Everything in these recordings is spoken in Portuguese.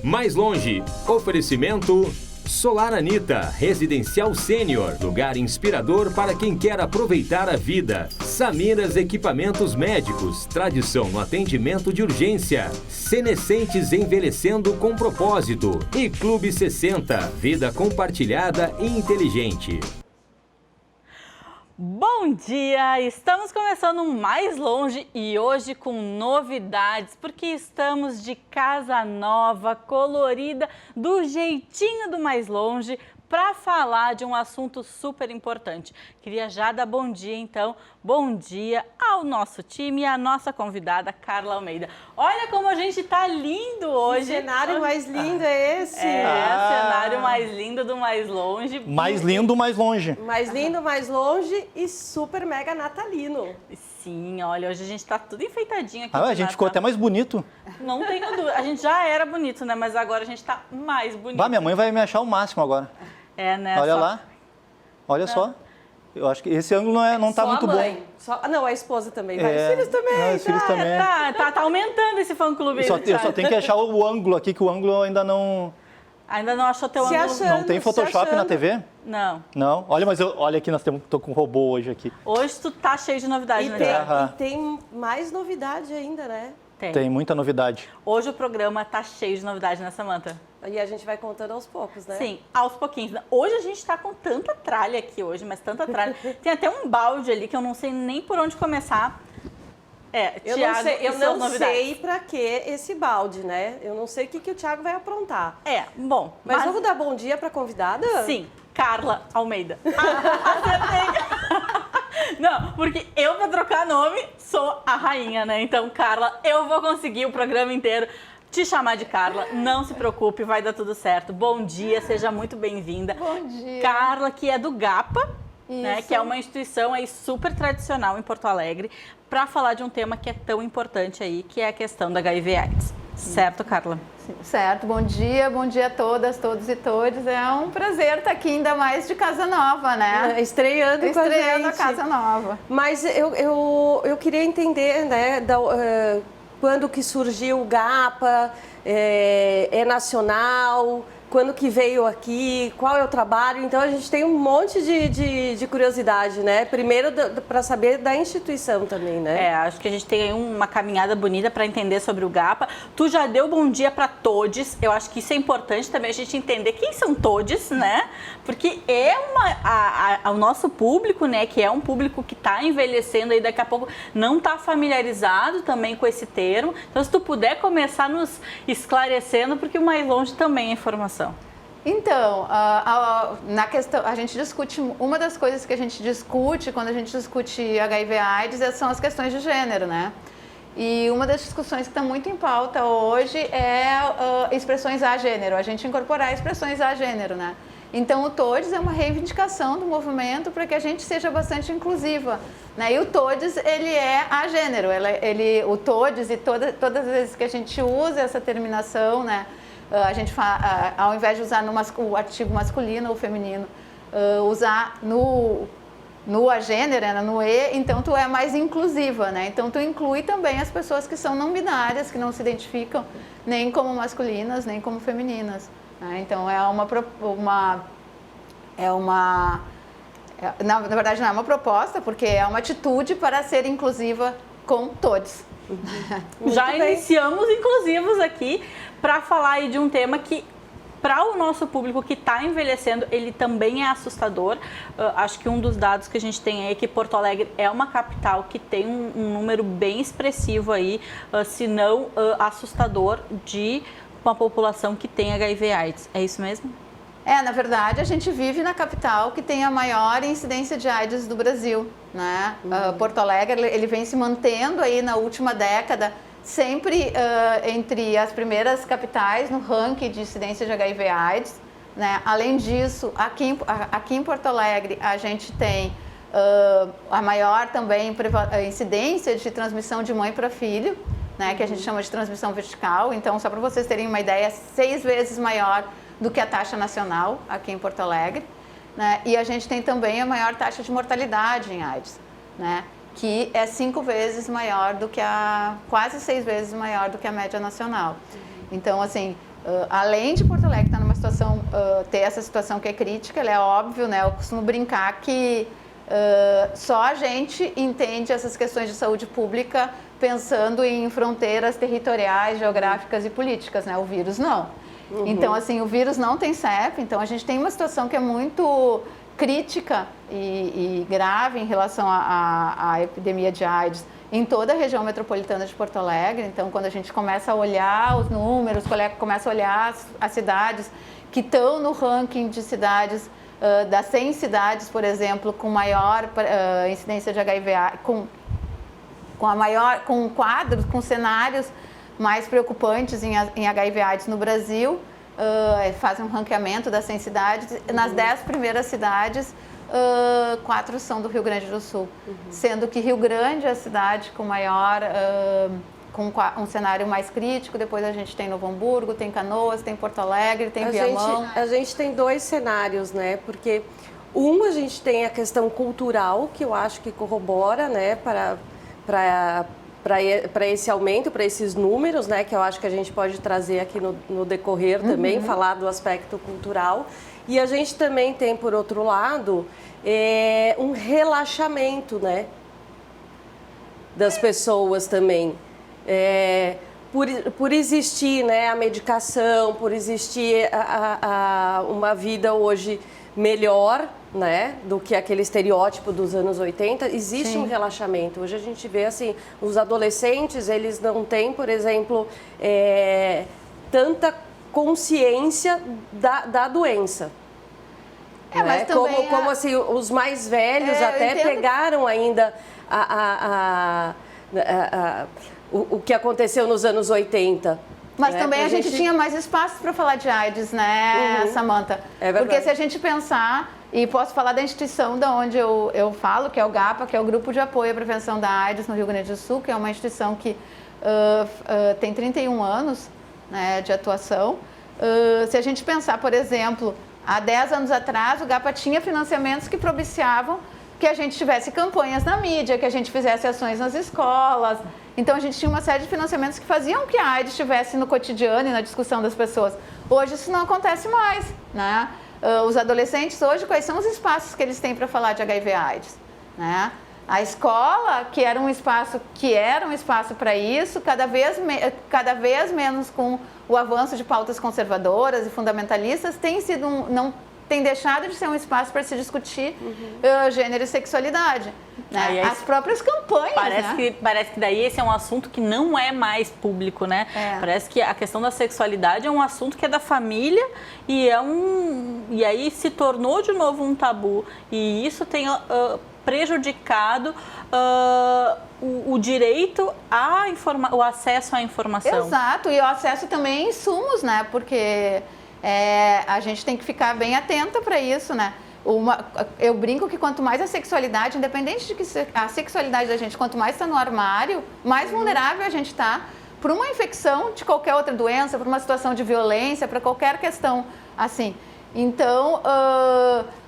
Mais longe, oferecimento Solar Anita, residencial sênior, lugar inspirador para quem quer aproveitar a vida. Samiras Equipamentos Médicos, tradição no atendimento de urgência. Senescentes envelhecendo com propósito. E Clube 60, vida compartilhada e inteligente. Bom dia! Estamos começando um Mais Longe e hoje com novidades, porque estamos de casa nova, colorida, do jeitinho do Mais Longe, para falar de um assunto super importante. Queria já dar bom dia, então, bom dia ao nosso time e à nossa convidada, Carla Almeida. Olha como a gente tá lindo hoje. Que cenário mais lindo é esse? Cenário mais lindo do Mais Longe. Mais lindo, mais longe. Mais lindo, mais longe e super mega natalino. Sim, olha, hoje a gente tá tudo enfeitadinho aqui. A gente ficou até mais bonito. Não tenho dúvida. A gente já era bonito, né? Mas agora a gente tá mais bonito. Bah, minha mãe vai me achar o máximo agora. É, né? Olha lá. Olha só. Eu acho que esse ângulo não tá muito bom. Não, a esposa também. Os filhos também. Não, os filhos também. Tá aumentando esse fã-clube. Eu só tenho que achar o ângulo aqui, que o ângulo ainda não... Ainda não achou teu ângulo? Não tem Photoshop na TV? Não. Não? Olha, mas olha aqui, tô com um robô hoje aqui. Hoje tu tá cheio de novidade, né? E tem mais novidade ainda, né? Tem muita novidade. Hoje o programa tá cheio de novidade, né, Samantha? E a gente vai contando aos poucos, né? Sim, aos pouquinhos. Hoje a gente tá com tanta tralha aqui hoje, mas tanta tralha. Tem até um balde ali que eu não sei nem por onde começar. Eu não sei pra que esse balde, né? Eu não sei o que o Thiago vai aprontar. Bom. Mas vamos dar bom dia pra convidada? Sim, Carla Almeida. Não, porque eu, pra trocar nome, sou a rainha, né? Então, Carla, eu vou conseguir o programa inteiro te chamar de Carla. Não se preocupe, vai dar tudo certo. Bom dia, seja muito bem-vinda. Bom dia. Carla, que é do GAPA, né? Que é uma instituição aí super tradicional em Porto Alegre, para falar de um tema que é tão importante aí, que é a questão da HIV/AIDS. Certo, Carla? Sim, certo. Bom dia a todas, todos e todos. É um prazer estar aqui, ainda mais de casa nova, né? Estreando com a gente. a casa nova. Mas eu queria entender, né, quando que surgiu o GAPA, é nacional, quando que veio aqui, qual é o trabalho. Então a gente tem um monte de curiosidade, né? Primeiro para saber da instituição também, né? Acho que a gente tem aí uma caminhada bonita para entender sobre o GAPA. Tu já deu bom dia para todes. Eu acho que isso é importante também a gente entender quem são todes, né? Porque o nosso público, né, que é um público que está envelhecendo aí daqui a pouco, não está familiarizado também com esse termo. Então, se tu puder começar nos esclarecendo, porque o Mais Longe também é informação. Então, na questão, a gente discute, uma das coisas que a gente discute quando a gente discute HIV/AIDS são as questões de gênero, né? E uma das discussões que está muito em pauta hoje é expressões a gênero, a gente incorporar expressões a gênero, né? Então, o TODES é uma reivindicação do movimento para que a gente seja bastante inclusiva, né? E o TODES, ele é a gênero, o TODES e todas as vezes que a gente usa essa terminação, né? A gente, ao invés de usar o artigo masculino ou feminino, usar no a gênero, né, no E, então tu é mais inclusiva, né? Então tu inclui também as pessoas que são não binárias, que não se identificam nem como masculinas, nem como femininas, né? Então na verdade não é uma proposta, porque é uma atitude para ser inclusiva com todos. Já iniciamos inclusivos aqui para falar aí de um tema que, para o nosso público que está envelhecendo, ele também é assustador. Acho que um dos dados que a gente tem aí é que Porto Alegre é uma capital que tem um número bem expressivo aí, se não assustador, de uma população que tem HIV/AIDS. É isso mesmo? Na verdade, a gente vive na capital que tem a maior incidência de AIDS do Brasil, né? Porto Alegre, ele vem se mantendo aí na última década, sempre entre as primeiras capitais no ranking de incidência de HIV/AIDS, né? Além disso, aqui em Porto Alegre, a gente tem a maior também incidência de transmissão de mãe para filho, né? Que a gente chama de transmissão vertical. Então, só para vocês terem uma ideia, 6 vezes maior do que a taxa nacional aqui em Porto Alegre. né? E a gente tem também a maior taxa de mortalidade em AIDS, né? Que é 5 vezes maior do que quase 6 vezes maior do que a média nacional. Então, assim, além de Porto Alegre estar numa situação, ter essa situação que é crítica, ela é óbvio, né? Eu costumo brincar que só a gente entende essas questões de saúde pública pensando em fronteiras territoriais, geográficas e políticas, né? O vírus não. Então, assim, o vírus não tem CEP, então a gente tem uma situação que é muito crítica e grave em relação à epidemia de AIDS em toda a região metropolitana de Porto Alegre. Então, quando a gente começa a olhar os números, começa a olhar as cidades que estão no ranking de cidades, das 100 cidades, por exemplo, com maior incidência de HIV, com quadros, com cenários mais preocupantes em HIV/AIDS no Brasil, fazem um ranqueamento das 100 cidades. Nas 10 primeiras cidades, 4 são do Rio Grande do Sul, sendo que Rio Grande é a cidade com maior, com um cenário mais crítico. Depois a gente tem Novo Hamburgo, tem Canoas, tem Porto Alegre, tem Viamão. A gente tem 2 cenários, né? Porque a gente tem a questão cultural, que eu acho que corrobora, né, para esse aumento, para esses números, né, que eu acho que a gente pode trazer aqui no decorrer também, falar do aspecto cultural. E a gente também tem, por outro lado, um relaxamento, né, das pessoas também. Por existir, né, a medicação, por existir uma vida hoje melhor, né, do que aquele estereótipo dos anos 80, existe um relaxamento. Hoje a gente vê, assim, os adolescentes, eles não têm, por exemplo, tanta consciência da doença. Né? Mas também como assim, os mais velhos até pegaram ainda o que aconteceu nos anos 80. Mas também a gente tinha mais espaço para falar de AIDS, né, Samantha? É verdade. Porque se a gente pensar, e posso falar da instituição da onde eu falo, que é o GAPA, que é o Grupo de Apoio à Prevenção da AIDS no Rio Grande do Sul, que é uma instituição que tem 31 anos, né, de atuação. Se a gente pensar, por exemplo, há 10 anos atrás, o GAPA tinha financiamentos que propiciavam que a gente tivesse campanhas na mídia, que a gente fizesse ações nas escolas. Então, a gente tinha uma série de financiamentos que faziam que a AIDS estivesse no cotidiano e na discussão das pessoas. Hoje, isso não acontece mais, né? Os adolescentes hoje, quais são os espaços que eles têm para falar de HIV/AIDS, né? A escola, que era um espaço para isso, cada vez menos com o avanço de pautas conservadoras e fundamentalistas, tem deixado de ser um espaço para se discutir gênero e sexualidade. Né? As próprias campanhas, Parece que daí esse é um assunto que não é mais público, né? Parece que a questão da sexualidade é um assunto que é da família e aí se tornou de novo um tabu. E isso tem prejudicado o direito o acesso à informação. Exato, e o acesso também a insumos, né? Porque a gente tem que ficar bem atenta para isso, né? Eu brinco que quanto mais a sexualidade, independente de que a sexualidade da gente, quanto mais está no armário, mais vulnerável a gente está para uma infecção de qualquer outra doença, para uma situação de violência, para qualquer questão assim. Então,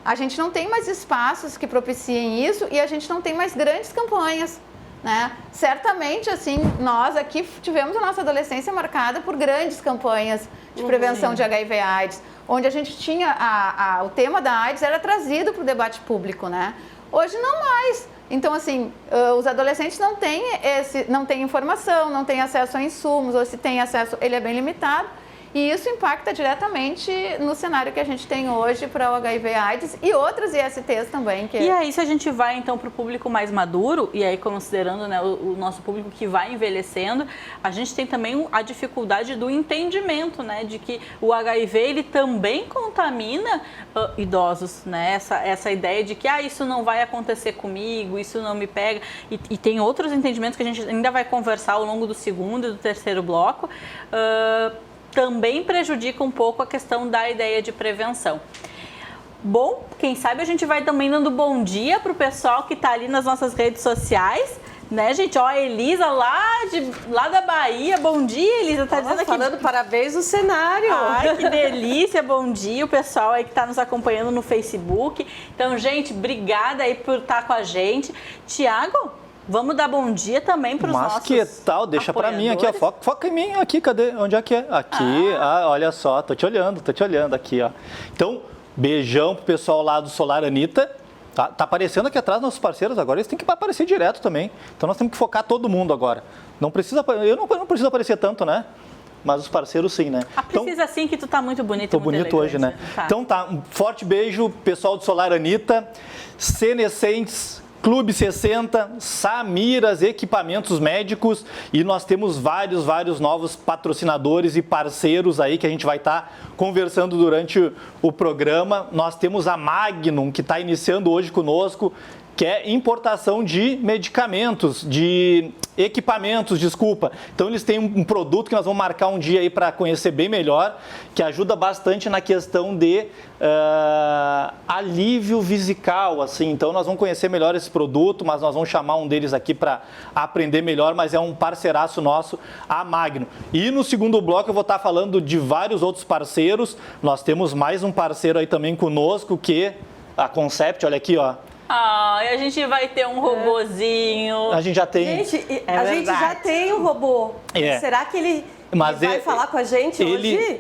a gente não tem mais espaços que propiciem isso e a gente não tem mais grandes campanhas, né? Certamente, assim, nós aqui tivemos a nossa adolescência marcada por grandes campanhas de prevenção de HIV/AIDS, onde a gente tinha o tema da AIDS era trazido para o debate público, né? Hoje não mais. Então, assim, os adolescentes não têm informação, não têm acesso a insumos, ou se têm acesso, ele é bem limitado. E isso impacta diretamente no cenário que a gente tem hoje para o HIV/AIDS e outras ISTs também. E aí, se a gente vai, então, para o público mais maduro, e aí considerando, né, o nosso público que vai envelhecendo, a gente tem também a dificuldade do entendimento, né, de que o HIV, ele também contamina idosos, né, essa ideia de que, isso não vai acontecer comigo, isso não me pega, e tem outros entendimentos que a gente ainda vai conversar ao longo do segundo e do terceiro bloco, também prejudica um pouco a questão da ideia de prevenção. Bom, quem sabe a gente vai também dando bom dia para o pessoal que está ali nas nossas redes sociais. Né, gente? Ó, a Elisa lá da Bahia. Bom dia, Elisa. Tá dizendo aqui. Falando parabéns no cenário. Ai, que delícia. Bom dia, o pessoal aí que tá nos acompanhando no Facebook. Então, gente, obrigada aí por estar com a gente. Tiago, vamos dar bom dia também para os nossos Mas que tal? Deixa para mim aqui, ó. Foca em mim aqui, cadê? Onde é que é? Aqui, olha só, tô te olhando aqui, ó. Então, beijão pro pessoal lá do Solar Anitta. Tá aparecendo aqui atrás nossos parceiros agora, eles têm que aparecer direto também. Então nós temos que focar todo mundo agora. Não precisa, eu não preciso aparecer tanto, né? Mas os parceiros sim, né? Precisa sim, que tu tá muito bonito. Tô bonito hoje, né? Tá. Então tá, um forte beijo, pessoal do Solar Anitta, Senescentes, Clube 60, Samiras Equipamentos Médicos, e nós temos vários novos patrocinadores e parceiros aí que a gente vai estar conversando durante o programa. Nós temos a Magnum, que está iniciando hoje conosco, que é importação de medicamentos, de equipamentos, desculpa. Então eles têm um produto que nós vamos marcar um dia aí para conhecer bem melhor, que ajuda bastante na questão de alívio vesical, assim. Então nós vamos conhecer melhor esse produto, mas nós vamos chamar um deles aqui para aprender melhor, mas é um parceiraço nosso, a Magno. E no segundo bloco eu vou estar falando de vários outros parceiros. Nós temos mais um parceiro aí também conosco, que a Concept, olha aqui, ó. E a gente vai ter um robozinho. A gente já tem. Gente, a gente já tem um robô. É. Será que ele vai falar com a gente hoje?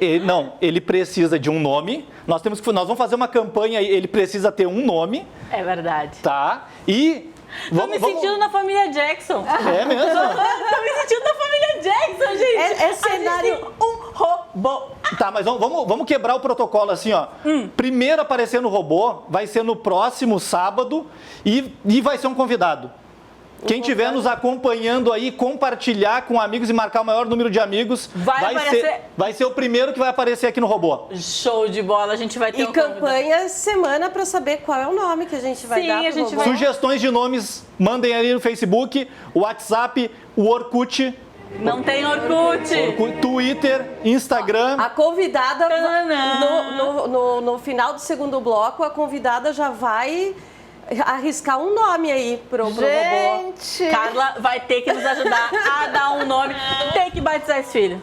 Ele precisa de um nome. Nós vamos fazer uma campanha, ele precisa ter um nome. É verdade. Tá? E Tô me sentindo na família Jackson. É mesmo? Tô me sentindo na família Jackson, gente. É cenário um robô. Tá, mas vamos quebrar o protocolo assim, ó. Primeiro aparecer no robô vai ser no próximo sábado e vai ser um convidado. Quem estiver nos acompanhando aí, compartilhar com amigos e marcar o maior número de amigos, vai ser o primeiro que vai aparecer aqui no robô. Show de bola, a gente vai ter campanha semana para saber qual é o nome que a gente vai dar pro robô. Sugestões de nomes, mandem ali no Facebook, o WhatsApp, o Orkut. Não tem Orkut. Twitter, Instagram. A convidada, no final do segundo bloco, a convidada já vai arriscar um nome aí pro robô. Carla vai ter que nos ajudar a dar um nome. Tem que batizar esse filho.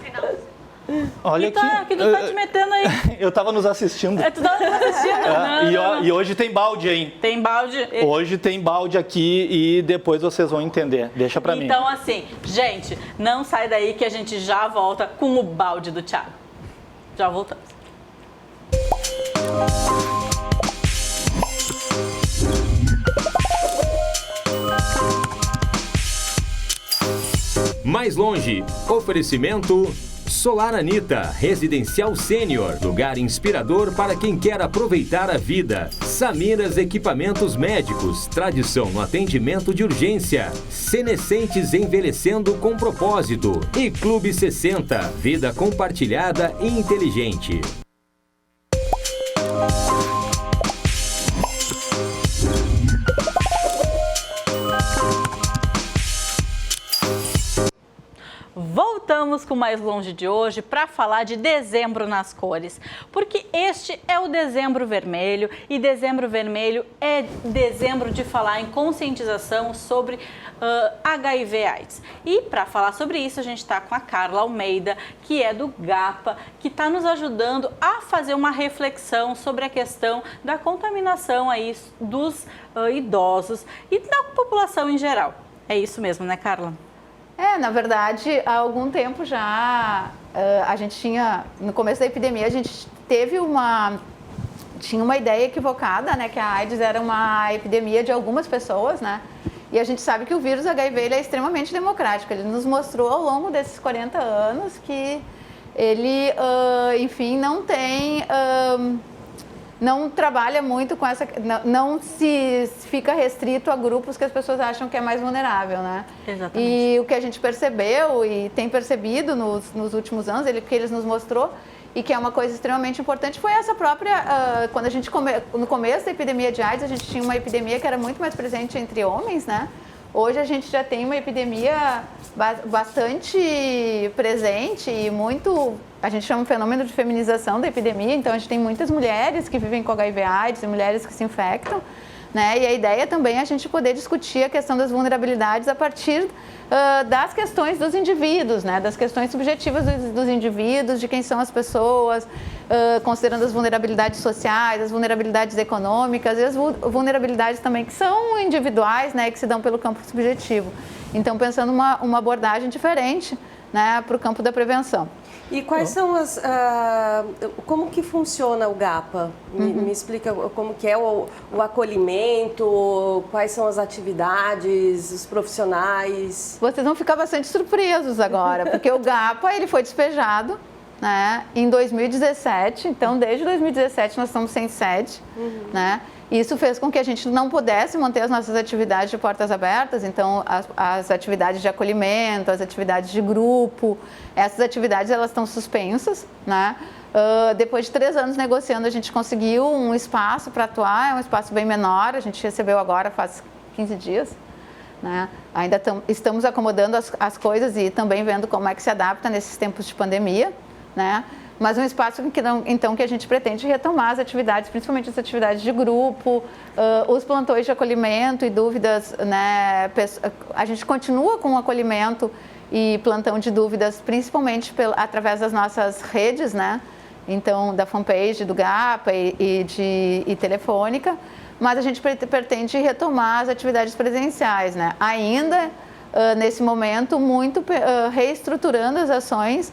Olha que tu tá te metendo aí. Eu tava nos assistindo. Tu tava nos assistindo. E hoje tem balde, hein? Tem balde. Hoje tem balde aqui e depois vocês vão entender. Deixa pra mim. Então assim, gente, não sai daí que a gente já volta com o balde do Thiago. Já voltamos. Mais longe, oferecimento Solar Anitta, residencial sênior, lugar inspirador para quem quer aproveitar a vida. Samiras Equipamentos Médicos, tradição no atendimento de urgência. Senescentes envelhecendo com propósito. E Clube 60, vida compartilhada e inteligente. Voltamos com o Mais Longe de hoje para falar de dezembro nas cores, porque este é o dezembro vermelho e dezembro vermelho é dezembro de falar em conscientização sobre HIV/AIDS. E para falar sobre isso a gente está com a Carla Almeida, que é do GAPA, que está nos ajudando a fazer uma reflexão sobre a questão da contaminação aí dos idosos e da população em geral. É isso mesmo, né, Carla? Na verdade, há algum tempo já, a gente tinha, no começo da epidemia, a gente tinha uma ideia equivocada, né, que a AIDS era uma epidemia de algumas pessoas, né, e a gente sabe que o vírus HIV ele é extremamente democrático, ele nos mostrou ao longo desses 40 anos que ele, enfim, não trabalha muito com essa, não se fica restrito a grupos que as pessoas acham que é mais vulnerável, né? Exatamente. E o que a gente percebeu e tem percebido nos últimos anos, que eles nos mostrou, e que é uma coisa extremamente importante, foi essa própria, quando a gente, no começo da epidemia de AIDS, a gente tinha uma epidemia que era muito mais presente entre homens, né? Hoje a gente já tem uma epidemia bastante presente e a gente chama um fenômeno de feminização da epidemia, então a gente tem muitas mulheres que vivem com HIV/AIDS e mulheres que se infectam, né? E a ideia também é a gente poder discutir a questão das vulnerabilidades a partir das questões dos indivíduos, né? Das questões subjetivas dos indivíduos, de quem são as pessoas, considerando as vulnerabilidades sociais, as vulnerabilidades econômicas e as vulnerabilidades também que são individuais, né? Que se dão pelo campo subjetivo. Então, pensando uma abordagem diferente, né? Para o campo da prevenção. E quais são como que funciona o GAPA? Me explica como que é o acolhimento, quais são as atividades, os profissionais? Vocês vão ficar bastante surpresos agora, porque o GAPA ele foi despejado, né, em 2017, então desde 2017 nós estamos sem sede, né? Isso fez com que a gente não pudesse manter as nossas atividades de portas abertas, então as atividades de acolhimento, as atividades de grupo, essas atividades elas estão suspensas, né? Depois de 3 anos negociando, a gente conseguiu um espaço para atuar, é um espaço bem menor, a gente recebeu agora faz 15 dias, né? Ainda estamos acomodando as coisas e também vendo como é que se adapta nesses tempos de pandemia, né? Mas um espaço que a gente pretende retomar as atividades, principalmente as atividades de grupo, os plantões de acolhimento e dúvidas, né? A gente continua com o acolhimento e plantão de dúvidas, principalmente através das nossas redes, né? Então, da fanpage do GAPA e telefônica, mas a gente pretende retomar as atividades presenciais, né? Ainda, nesse momento, muito reestruturando as ações,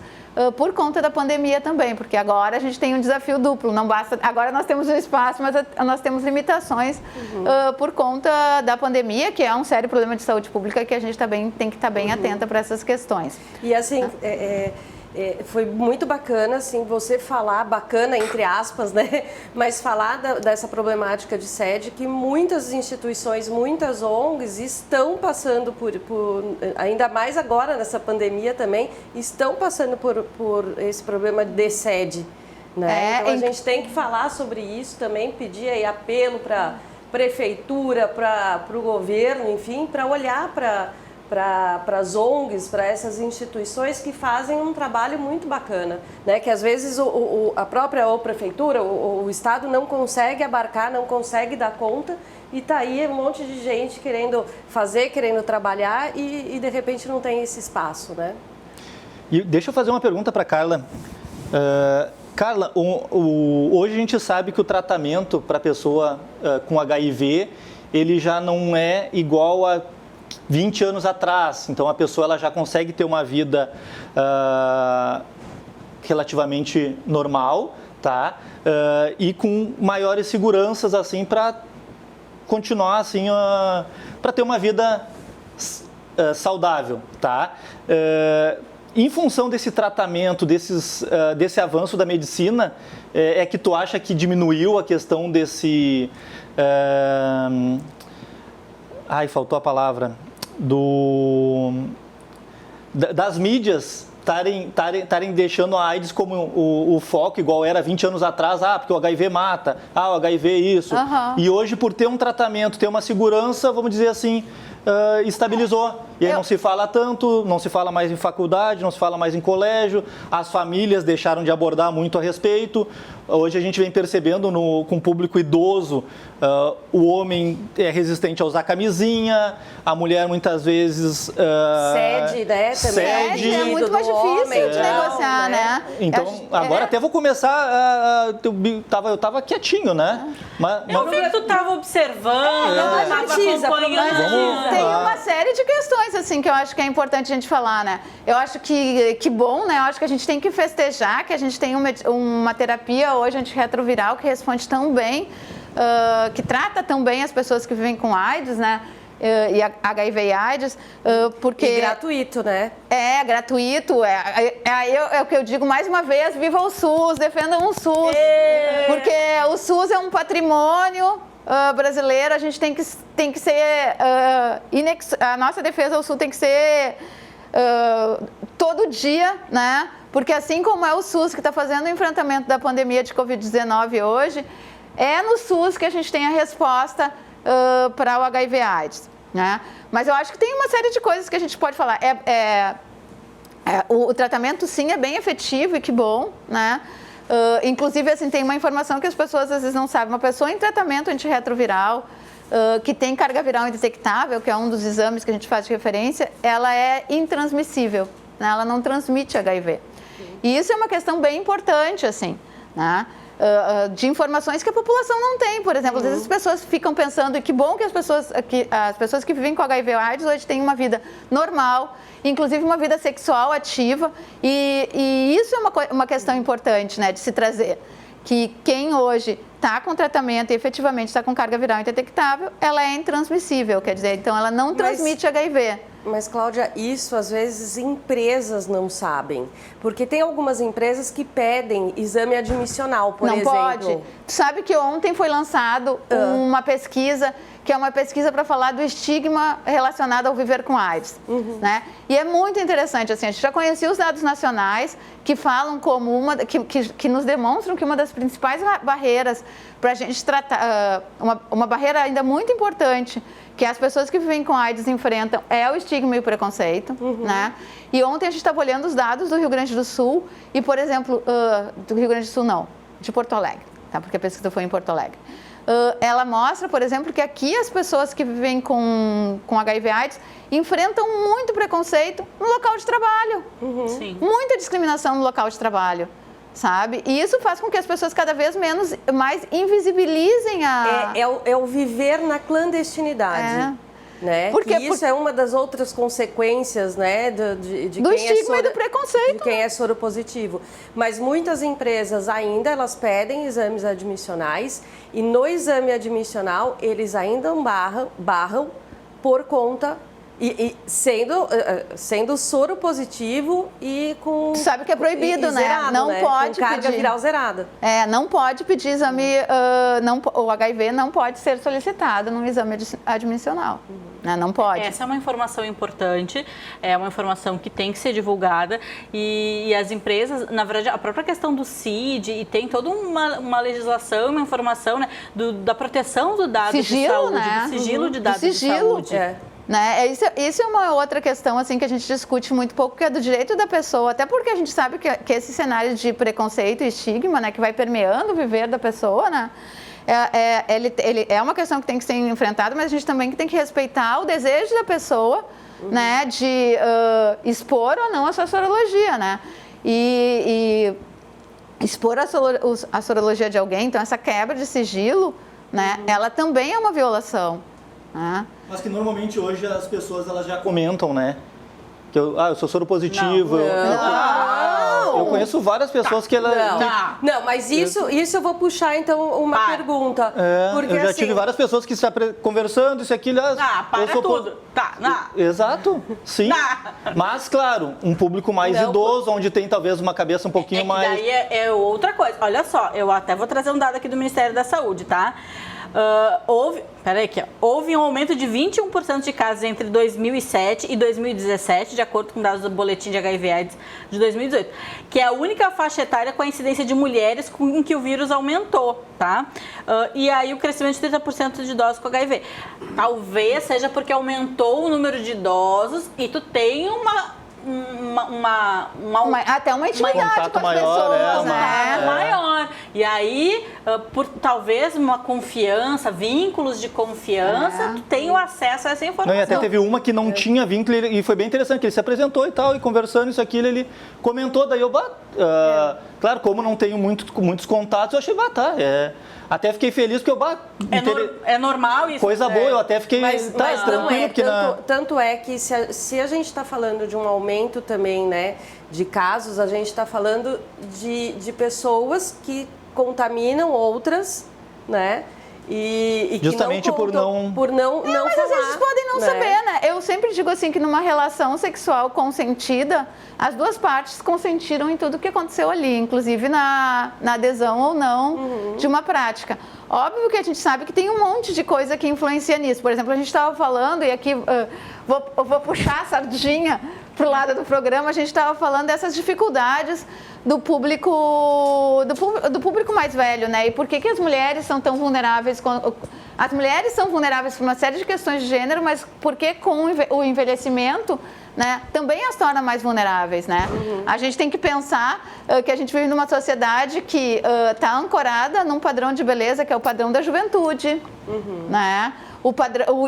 por conta da pandemia também, porque agora a gente tem um desafio duplo, não basta, agora nós temos um espaço, mas nós temos limitações por conta da pandemia, que é um sério problema de saúde pública que a gente também tem que estar bem atenta para essas questões. E assim, foi muito bacana, assim, você falar, bacana entre aspas, né? Mas falar dessa problemática de sede que muitas instituições, muitas ONGs estão passando por ainda mais agora nessa pandemia também, estão passando por esse problema de sede, né? Então a gente tem que falar sobre isso também, pedir aí apelo para prefeitura, para o governo, enfim, para olhar para as ONGs, para essas instituições que fazem um trabalho muito bacana, né? Que às vezes a própria prefeitura, o Estado não consegue abarcar, não consegue dar conta e tá aí um monte de gente querendo fazer, querendo trabalhar e de repente não tem esse espaço, né? E deixa eu fazer uma pergunta para a Carla. Carla, hoje a gente sabe que o tratamento para a pessoa com HIV, ele já não é igual a 20 anos atrás, então a pessoa ela já consegue ter uma vida relativamente normal, tá? E com maiores seguranças assim para continuar assim, para ter uma vida saudável, tá? Em função desse tratamento, desse avanço da medicina, é que tu acha que diminuiu a questão desse... faltou a palavra. Das mídias estarem deixando a AIDS como o foco, igual era 20 anos atrás, porque o HIV mata, o HIV é isso. E hoje, por ter um tratamento, ter uma segurança, vamos dizer assim, estabilizou. E aí não se fala tanto, não se fala mais em faculdade, não se fala mais em colégio, as famílias deixaram de abordar muito a respeito. Hoje a gente vem percebendo com o público idoso, o homem é resistente a usar camisinha, a mulher muitas vezes... Sede, né? Sede é muito mais difícil de negociar, né? Então, agora até vou começar... Eu tava quietinho, né? Eu vi que tu tava observando, tava acompanhando. Tem uma série de questões, assim, que eu acho que é importante a gente falar, né? Eu acho que bom, né? Eu acho que a gente tem que festejar, que a gente tem uma terapia hoje antirretroviral que responde tão bem, que trata tão bem as pessoas que vivem com AIDS, né? E HIV e AIDS, porque... E gratuito, né? É, gratuito. É o que eu digo mais uma vez, viva o SUS, defendam o SUS. Porque o SUS é um patrimônio brasileiro, a gente tem que ser... a nossa defesa ao SUS tem que ser todo dia, né? Porque assim como é o SUS que está fazendo o enfrentamento da pandemia de Covid-19 hoje, é no SUS que a gente tem a resposta para o HIV/AIDS, né? Mas eu acho que tem uma série de coisas que a gente pode falar. O tratamento, sim, é bem efetivo e que bom, né? Inclusive, assim, tem uma informação que as pessoas às vezes não sabem. Uma pessoa em tratamento antirretroviral, que tem carga viral indetectável, que é um dos exames que a gente faz de referência, ela é intransmissível, né? Ela não transmite HIV. E isso é uma questão bem importante, assim, né? De informações que a população não tem, por exemplo. Às vezes as pessoas ficam pensando, e que bom que as pessoas que vivem com HIV/AIDS hoje têm uma vida normal, inclusive uma vida sexual ativa, e isso é uma questão importante, né, de se trazer. Que quem hoje está com tratamento e efetivamente está com carga viral indetectável, ela é intransmissível, quer dizer, então ela não transmite HIV. Mas, Cláudia, isso às vezes empresas não sabem. Porque tem algumas empresas que pedem exame admissional, por exemplo. Não pode. Tu sabe que ontem foi lançado uma pesquisa, que é uma pesquisa para falar do estigma relacionado ao viver com AIDS. Né? E é muito interessante, assim, a gente já conhecia os dados nacionais que falam como que nos demonstram que uma das principais barreiras para a gente tratar, uma barreira ainda muito importante, que as pessoas que vivem com AIDS enfrentam é o estigma e o preconceito, né? E ontem a gente estava olhando os dados do Rio Grande do Sul e, por exemplo, do Rio Grande do Sul não, de Porto Alegre, tá? Porque a pesquisa foi em Porto Alegre. Ela mostra, por exemplo, que aqui as pessoas que vivem com HIV/AIDS enfrentam muito preconceito no local de trabalho, Sim. muita discriminação no local de trabalho. Sabe? E isso faz com que as pessoas cada vez mais invisibilizem É o viver na clandestinidade. Né? Porque isso é uma das outras consequências, né, do estigma e do preconceito. De quem é soropositivo. Mas muitas empresas ainda elas pedem exames admissionais e no exame admissional eles ainda barram por conta e sendo soro positivo e com... Tu sabe que é proibido, né? Zerado, não né? pode com carga pedir. viral zerada. Não pode pedir exame, o HIV não pode ser solicitado num exame admissional. Né? Não pode. Essa é uma informação importante, é uma informação que tem que ser divulgada e as empresas, na verdade, a própria questão do CID e tem toda uma legislação, uma informação, né, da proteção do dado sigilo, de saúde, né? do sigilo de dados do sigilo. de saúde. Né? Isso é uma outra questão assim, que a gente discute muito pouco, que é do direito da pessoa, até porque a gente sabe que esse cenário de preconceito e estigma, né, que vai permeando o viver da pessoa, né, ele é uma questão que tem que ser enfrentada, mas a gente também tem que respeitar o desejo da pessoa, né, de expor ou não a sua sorologia, né, e expor a sorologia de alguém, então essa quebra de sigilo, né, ela também é uma violação. Mas que normalmente hoje as pessoas elas já comentam, né? Que eu sou soro positivo. Eu conheço várias pessoas que elas... Não, mas isso eu vou puxar então uma pergunta. Porque, eu já assim, tive várias pessoas que estão conversando, isso aqui... Para tudo. Exato, sim. Mas, claro, um público mais idoso, onde tem talvez uma cabeça um pouquinho mais... Daí é outra coisa. Olha só, eu até vou trazer um dado aqui do Ministério da Saúde, tá? Houve um aumento de 21% de casos entre 2007 e 2017, de acordo com dados do Boletim de HIV/AIDS de 2018, que é a única faixa etária com a incidência de mulheres em que o vírus aumentou, tá? E aí o crescimento de 30% de idosos com HIV. Talvez seja porque aumentou o número de idosos e tu tem até uma intimidade com as pessoas, né? Maior. E aí, por talvez uma confiança, vínculos de confiança, tu tem o acesso a essa informação. Não, e até teve uma que não tinha vínculo e foi bem interessante, que ele se apresentou e tal, e conversando isso, aquilo, ele comentou, daí eu, claro, como não tenho muitos contatos, eu achei, até fiquei feliz, porque é normal isso. Coisa boa, eu até fiquei tranquilo. Tanto é que se a gente está falando de um aumento também, né, de casos, a gente está falando de pessoas que contaminam outras, né? E justamente que não contam, por não mas falar, às vezes podem não saber, né? Eu sempre digo assim que numa relação sexual consentida, as duas partes consentiram em tudo que aconteceu ali, inclusive na adesão ou não de uma prática. Óbvio que a gente sabe que tem um monte de coisa que influencia nisso. Por exemplo, a gente estava falando, e aqui vou puxar a sardinha para o lado do programa, a gente estava falando dessas dificuldades do público mais velho, né? E por que as mulheres são tão vulneráveis? As mulheres são vulneráveis por uma série de questões de gênero, mas porque com o envelhecimento, né, também as torna mais vulneráveis, né? A gente tem que pensar que a gente vive numa sociedade que está ancorada num padrão de beleza que é o padrão da juventude, né?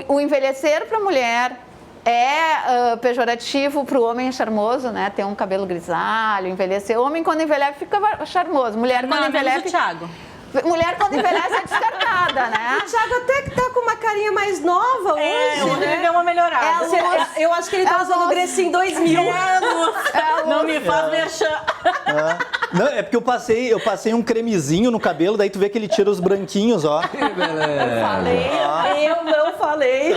o envelhecer para a mulher é pejorativo para o homem charmoso, né? Ter um cabelo grisalho, envelhecer. O homem, quando envelhece, fica charmoso. Mulher, quando envelhece... o Thiago. Mulher, quando envelhece, é descartada, né? O Thiago até que tá com uma carinha mais nova hoje, Hoje né? ele deu uma melhorada. Eu acho que ele tá usando o Grecinho 2000. Não me faz merchan. Não, é porque eu passei um cremezinho no cabelo, daí tu vê que ele tira os branquinhos, ó. Eu não falei.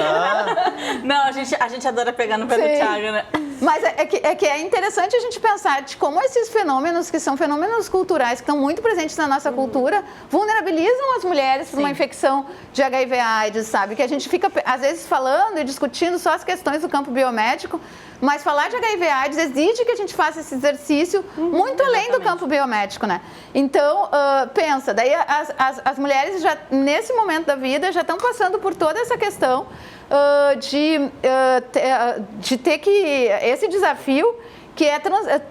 Não, a gente adora pegar no pé do Thiago, né? Mas é que é interessante a gente pensar de como esses fenômenos, que são fenômenos culturais, que estão muito presentes na nossa cultura, vulnerabilizam as mulheres para uma infecção de HIV/AIDS, sabe? Que a gente fica, às vezes, falando e discutindo só as questões do campo biomédico, mas falar de HIV/AIDS exige que a gente faça esse exercício muito além do campo biomédico, né? Então, pensa, daí as mulheres já, nesse momento da vida, já estão passando por toda essa questão de ter que esse desafio que é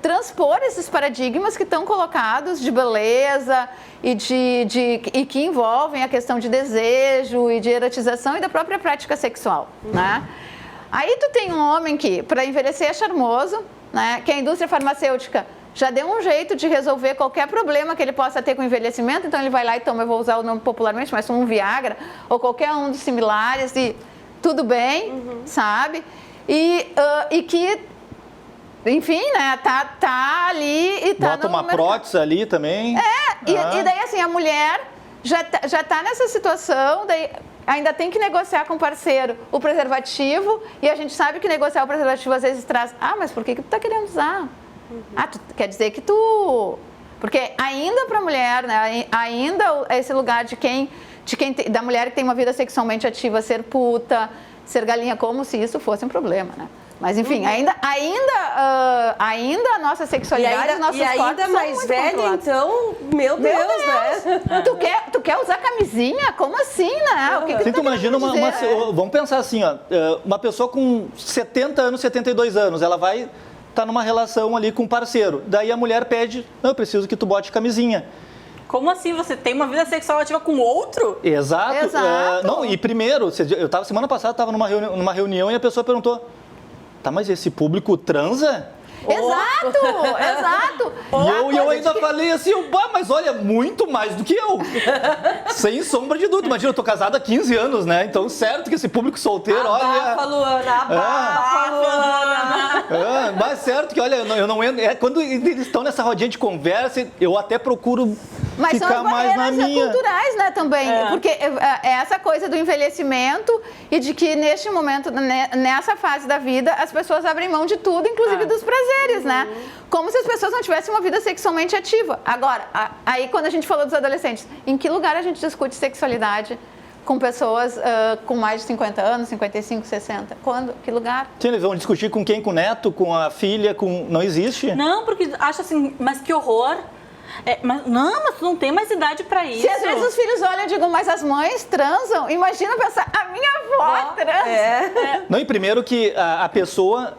transpor esses paradigmas que estão colocados de beleza e que envolvem a questão de desejo e de erotização e da própria prática sexual, né? Aí tu tem um homem que, para envelhecer, é charmoso, né? Que a indústria farmacêutica já deu um jeito de resolver qualquer problema que ele possa ter com o envelhecimento, então ele vai lá e toma, eu vou usar o nome popularmente, mas um Viagra ou qualquer um dos similares e tudo bem, sabe? E que, enfim, né, tá ali e tá Bota uma prótese ali também. E daí assim, a mulher já tá nessa situação, daí ainda tem que negociar com o parceiro o preservativo, e a gente sabe que negociar o preservativo às vezes traz, mas por que tu tá querendo usar? Tu quer dizer que tu... Porque ainda pra mulher, né, ainda esse lugar da mulher que tem uma vida sexualmente ativa, ser puta, ser galinha, como se isso fosse um problema, né? Mas enfim, ainda a nossa sexualidade, os nossos corpos ainda são mais muito velha, controlados. então, meu Deus, né? Tu quer usar camisinha? Como assim, né? O que Sim, tu tá imagina querendo dizer? vamos pensar assim, ó, uma pessoa com 70 anos, 72 anos, ela vai estar numa relação ali com um parceiro, daí a mulher pede, não, eu preciso que tu bote camisinha. Como assim? Você tem uma vida sexual ativa com outro? Exato. Exato. Não, e primeiro, semana passada eu estava numa reunião e a pessoa perguntou, tá, mas esse público transa? Exato. E eu ainda falei assim, mas olha, muito mais do que eu. Sem sombra de dúvida. Imagina, eu tô casado há 15 anos, né? Então, certo que esse público solteiro, Abafa, Luana. Mas certo que, olha, eu não entro. Quando eles estão nessa rodinha de conversa, eu até procuro Mas ficar são as mais na barreiras minha. culturais, né, também. Porque é essa coisa do envelhecimento e de que neste momento, nessa fase da vida, as pessoas abrem mão de tudo, inclusive dos prazeres, né? Como se as pessoas não tivessem uma vida sexualmente ativa. Agora, aí quando a gente falou dos adolescentes, em que lugar a gente discute sexualidade com pessoas com mais de 50 anos, 55, 60? Quando? Que lugar? Sim, eles vão discutir com quem? Com o neto, com a filha, com... Não existe? Não, porque acha assim, mas que horror. Mas tu não tem mais idade pra isso. Se às vezes os filhos olham e digam, mas as mães transam, imagina pensar, a minha avó transa. Não, e primeiro que a pessoa,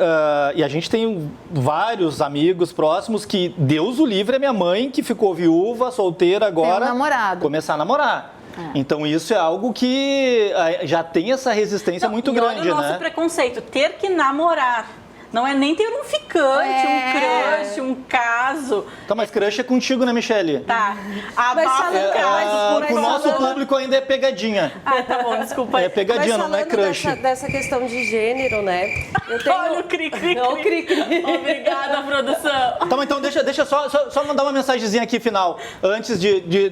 e a gente tem vários amigos próximos que Deus o livre, é minha mãe que ficou viúva, solteira agora. Tem um namorado. Começar a namorar. Então isso é algo que já tem essa resistência muito grande, olha o nosso né? preconceito, ter que namorar. Não é nem ter um ficante, um crush, um caso. Tá, mas crush é contigo, né, Michele? Tá. Abafa o caso. O nosso público ainda é pegadinha. Tá bom, desculpa. É pegadinha, não é crush. Dessa questão de gênero, né? Eu tenho... Olha o cri-cri. Olha o cri-cri. Obrigada, produção. Tá, mas então deixa só mandar uma mensagenzinha aqui final, antes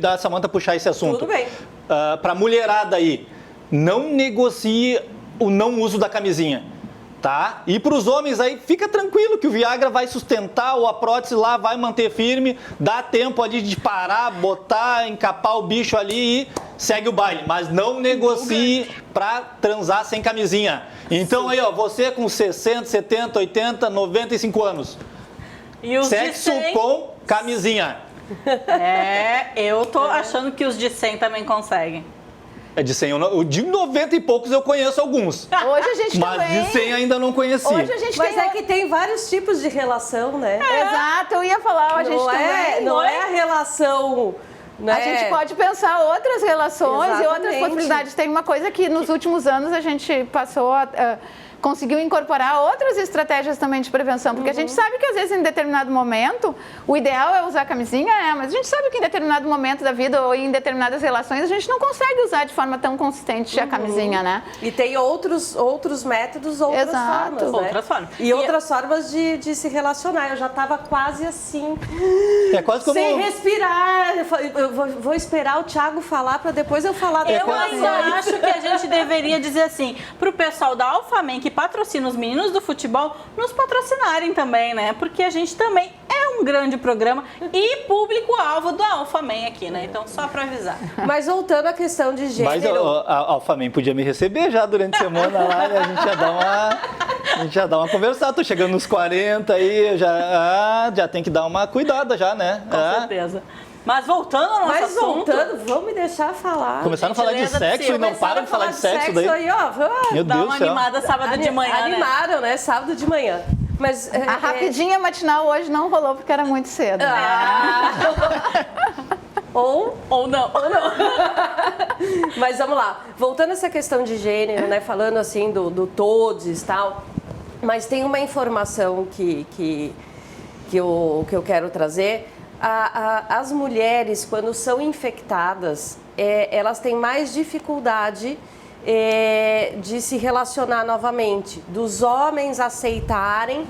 da Samantha puxar esse assunto. Tudo bem. Pra mulherada aí, não negocie o não uso da camisinha. Tá? E para os homens aí, fica tranquilo que o Viagra vai sustentar, ou a prótese lá vai manter firme, dá tempo ali de parar, botar, encapar o bicho ali e segue o baile. Mas não negocie para transar sem camisinha. Então aí, ó, você com 60, 70, 80, 95 anos. E os sexo de 100? com camisinha. Eu tô achando que os de 100 também conseguem. É de 100, de 90 e poucos eu conheço alguns. Hoje a gente Mas também... de 100 ainda não conheci. Hoje a gente Mas tem... é que tem vários tipos de relação, né? Exato, eu ia falar, a gente também... Não é a relação né? A gente pode pensar outras relações e outras Exatamente. possibilidades. Tem uma coisa que nos últimos anos a gente passou conseguiu incorporar outras estratégias também de prevenção, porque a gente sabe que às vezes em determinado momento o ideal é usar camisinha, mas a gente sabe que em determinado momento da vida ou em determinadas relações a gente não consegue usar de forma tão consistente a camisinha, né? E tem outros métodos, outras Exato. formas, né? Outras formas. E outras formas de se relacionar. Eu já estava quase assim, É quase como... sem respirar. Eu vou esperar o Thiago falar para depois eu falar. Eu ainda acho que a gente deveria dizer assim, pro pessoal da Alphamen que patrocina os meninos do futebol, nos patrocinarem também, né? Porque a gente também é um grande programa e público-alvo da Alphamen aqui, né? Então, só para avisar. Mas voltando à questão de gênero... Mas a Alphamen podia me receber já durante a semana lá e a gente já dá uma conversada. Tô chegando nos 40 aí, já tem que dar uma cuidada já, né? Com certeza. Mas voltando ao nosso Mas assunto... voltando, vamos me deixar falar. Começaram a falar de Gentileza, sexo e não Começaram param de falar de sexo daí. aí, ó. Meu Dá Deus uma do céu. animada sábado de manhã, né? Animaram, né? Sábado de manhã. Mas, A rapidinha matinal hoje não rolou porque era muito cedo. Ou não. Mas vamos lá, voltando a essa questão de gênero, né? Falando assim do todes e tal, mas tem uma informação que eu quero trazer. As mulheres, quando são infectadas, elas têm mais dificuldade de se relacionar novamente, dos homens aceitarem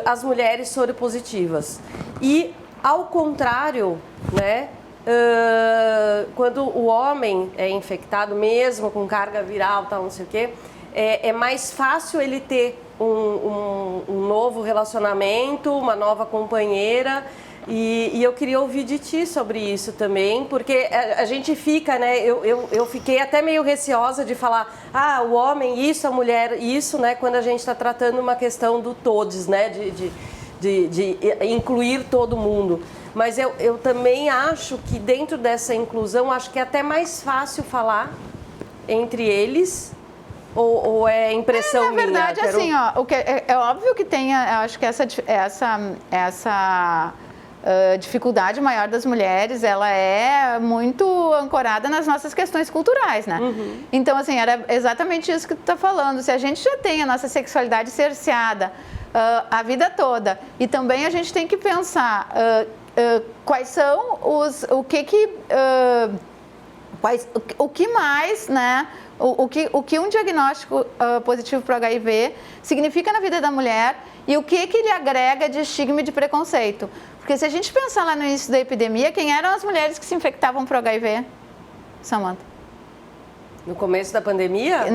as mulheres soropositivas. E, ao contrário, né? Quando o homem é infectado, mesmo com carga viral, tal, não sei o quê, é mais fácil ele ter um novo relacionamento, uma nova companheira. E eu queria ouvir de ti sobre isso também, porque a gente fica, né? Eu fiquei até meio receosa de falar, o homem isso, a mulher isso, né? Quando a gente está tratando uma questão do todes, né? De incluir todo mundo. Mas eu também acho que dentro dessa inclusão, acho que é até mais fácil falar entre eles, ou é impressão minha? Na verdade, assim, ó, é óbvio que tem, eu acho que essa dificuldade maior das mulheres, ela é muito ancorada nas nossas questões culturais, né? Então, assim, era exatamente isso que tu tá falando. Se a gente já tem a nossa sexualidade cerceada a vida toda, e também a gente tem que pensar quais são o que mais, né? O que um diagnóstico positivo para o HIV significa na vida da mulher e o que ele agrega de estigma e de preconceito. Porque se a gente pensar lá no início da epidemia, quem eram as mulheres que se infectavam por HIV, Samantha? No começo da pandemia?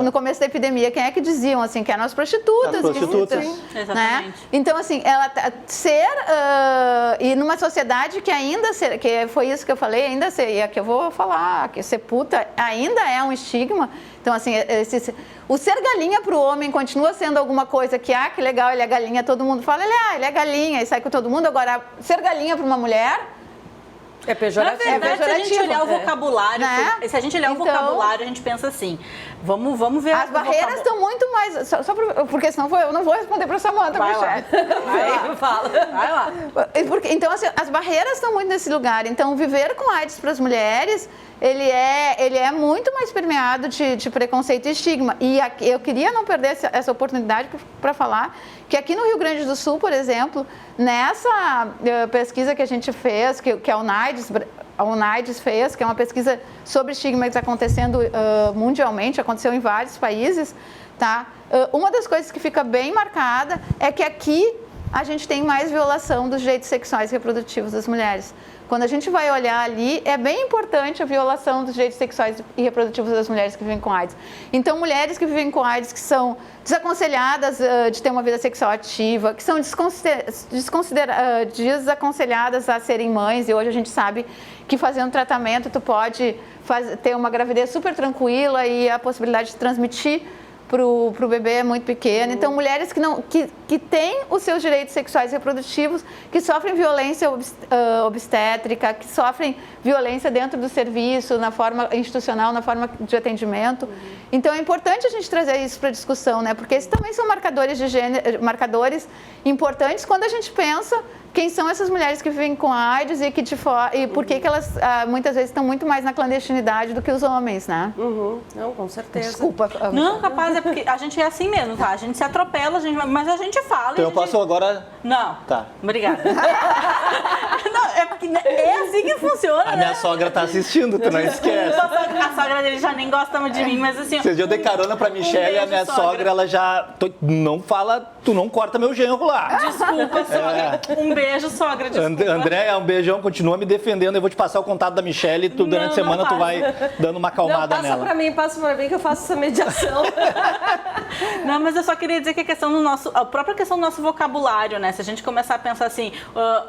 No começo da epidemia, quem é que diziam, assim, que eram as prostitutas. As prostitutas. Exatamente. Né? Então, assim, e numa sociedade que ainda que foi isso que eu falei, ainda ser, e aqui eu vou falar, que ser puta ainda é um estigma. Então, assim, o ser galinha para o homem continua sendo alguma coisa que legal, ele é galinha, todo mundo fala, ele é galinha, e sai com todo mundo. Agora, ser galinha para uma mulher... É pejorativo. Na verdade, se a gente olhar o vocabulário, né? Se a gente olhar o vocabulário, a gente pensa assim, vamos ver... As barreiras estão muito mais... Porque senão eu não vou responder para a Samantha, Vai lá. Vai lá. Então, assim, as barreiras estão muito nesse lugar. Então, viver com AIDS para as mulheres, ele é muito mais permeado de preconceito e estigma. E eu queria não perder essa oportunidade para falar que aqui no Rio Grande do Sul, por exemplo, nessa pesquisa que a gente fez, que a UNAIDS fez, que é uma pesquisa sobre estigma que está acontecendo mundialmente, aconteceu em vários países, tá? Uma das coisas que fica bem marcada é que aqui a gente tem mais violação dos direitos sexuais e reprodutivos das mulheres. Quando a gente vai olhar ali, é bem importante a violação dos direitos sexuais e reprodutivos das mulheres que vivem com AIDS. Então, mulheres que vivem com AIDS, que são desaconselhadas de ter uma vida sexual ativa, que são desaconselhadas a serem mães, e hoje a gente sabe que fazendo tratamento tu pode ter uma gravidez super tranquila e a possibilidade de transmitir para o bebê é muito pequeno. Então, mulheres que têm os seus direitos sexuais e reprodutivos, que sofrem violência obstétrica, que sofrem violência dentro do serviço, na forma institucional, na forma de atendimento. Então, é importante a gente trazer isso para a discussão, né? Porque esses também são marcadores de gênero, marcadores importantes quando a gente pensa quem são essas mulheres que vivem com AIDS e e por que elas muitas vezes estão muito mais na clandestinidade do que os homens, né? Não, com certeza. Desculpa. Não, capaz, é porque a gente é assim mesmo, tá? A gente se atropela, mas a gente fala. Então eu posso agora... Não. Tá. Obrigada. Não, é porque é assim que funciona, A minha sogra tá assistindo, tu não esquece. A sogra dele já nem gosta muito de mim, mas assim... Esses dias eu dei carona pra Michelle e a minha sogra, ela já... Não fala, tu não corta meu genro lá. Desculpa, sogra. Um beijo, sogra, desculpa. André, um beijão, continua me defendendo. Eu vou te passar o contato da Michelle e tu, durante a semana tu vai dando uma acalmada nela. Passa pra mim que eu faço essa mediação. Não, mas eu só queria dizer que a própria questão do nosso vocabulário, né? Se a gente começar a pensar assim,